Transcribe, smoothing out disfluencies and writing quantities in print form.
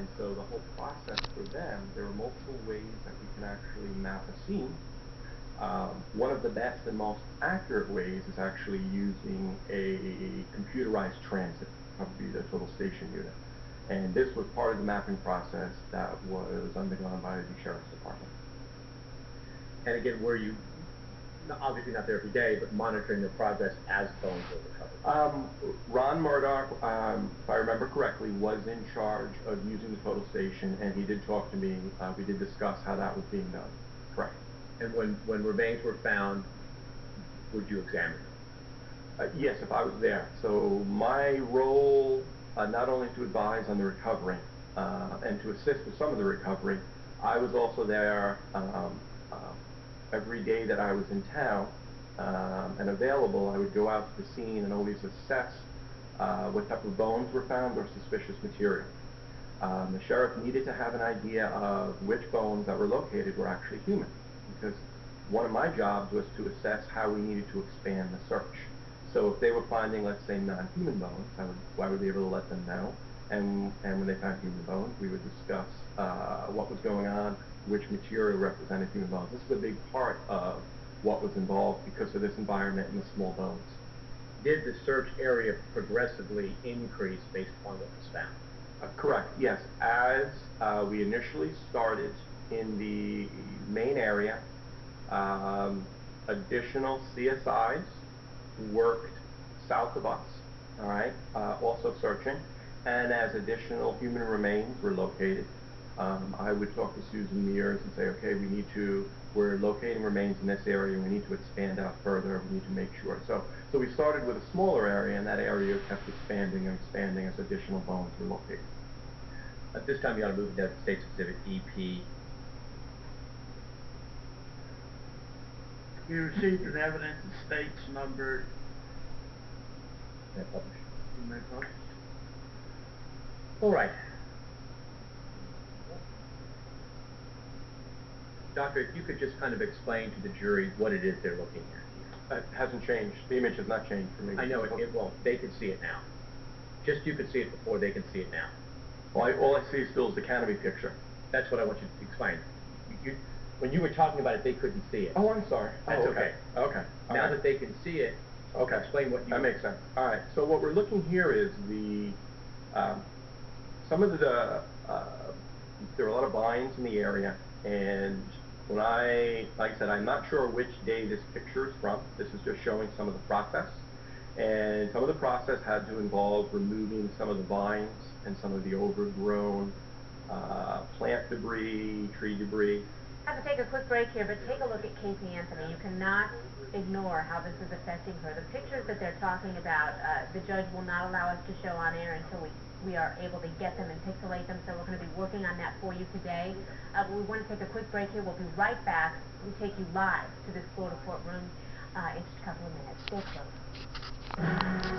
And so the whole process for them, there are multiple ways that we can actually map a scene. One of the best and most accurate ways is actually using a computerized transit, probably the total station unit. And this was part of the mapping process that was undergone by the Sheriff's Department. And again, were you, obviously not there every day, but monitoring the progress as bones were recovered? Ron Murdoch, if I remember correctly, was in charge of using the total station, and he did talk to me. We did discuss how that was being done. Correct. And when remains were found, would you examine them? Yes, if I was there. So my role, not only to advise on the recovery and to assist with some of the recovery, I was also there every day that I was in town and available. I would go out to the scene and always assess what type of bones were found or suspicious material. The sheriff needed to have an idea of which bones that were located were actually human, because one of my jobs was to assess how we needed to expand the search. So if they were finding, let's say, non-human bones, I would be able to let them know. And when they found human bones, we would discuss what was going on, which material represented human bones. This is a big part of what was involved because of this environment and the small bones. Did the search area progressively increase based upon what was found? Correct, yes. As we initially started in the main area, additional CSIs worked south of us, all right, also searching. And as additional human remains were located, I would talk to Susan Mears and say, okay, we're locating remains in this area, we need to expand out further, we need to make sure. So we started with a smaller area, and that area kept expanding and expanding as additional bones were located. At this time, you ought to move to State's Exhibit EP. We received an evidence of states numbered. May I publish? You may publish. All right. Doctor, if you could just kind of explain to the jury what it is they're looking at here. It hasn't changed. The image has not changed for me. I know it won't. They can see it now. Just you could see it before, they can see it now. Well, all I see still is the canopy picture. That's what I want you to explain. When you were talking about it, they couldn't see it. Oh, I'm sorry. That's okay. Okay. Now that they can see it, okay, explain what you... That makes sense. All right. So what we're looking here is some of the there are a lot of vines in the area, and when like I said, I'm not sure which day this picture is from. This is just showing some of the process, and some of the process had to involve removing some of the vines and some of the overgrown plant debris, tree debris. I have to take a quick break here, but take a look at Casey Anthony. You cannot ignore how this is affecting her. The pictures that they're talking about, the judge will not allow us to show on air until we are able to get them and pixelate them, so we're going to be working on that for you today. But we want to take a quick break here. We'll be right back. We'll take you live to this Florida courtroom in just a couple of minutes. Stay close.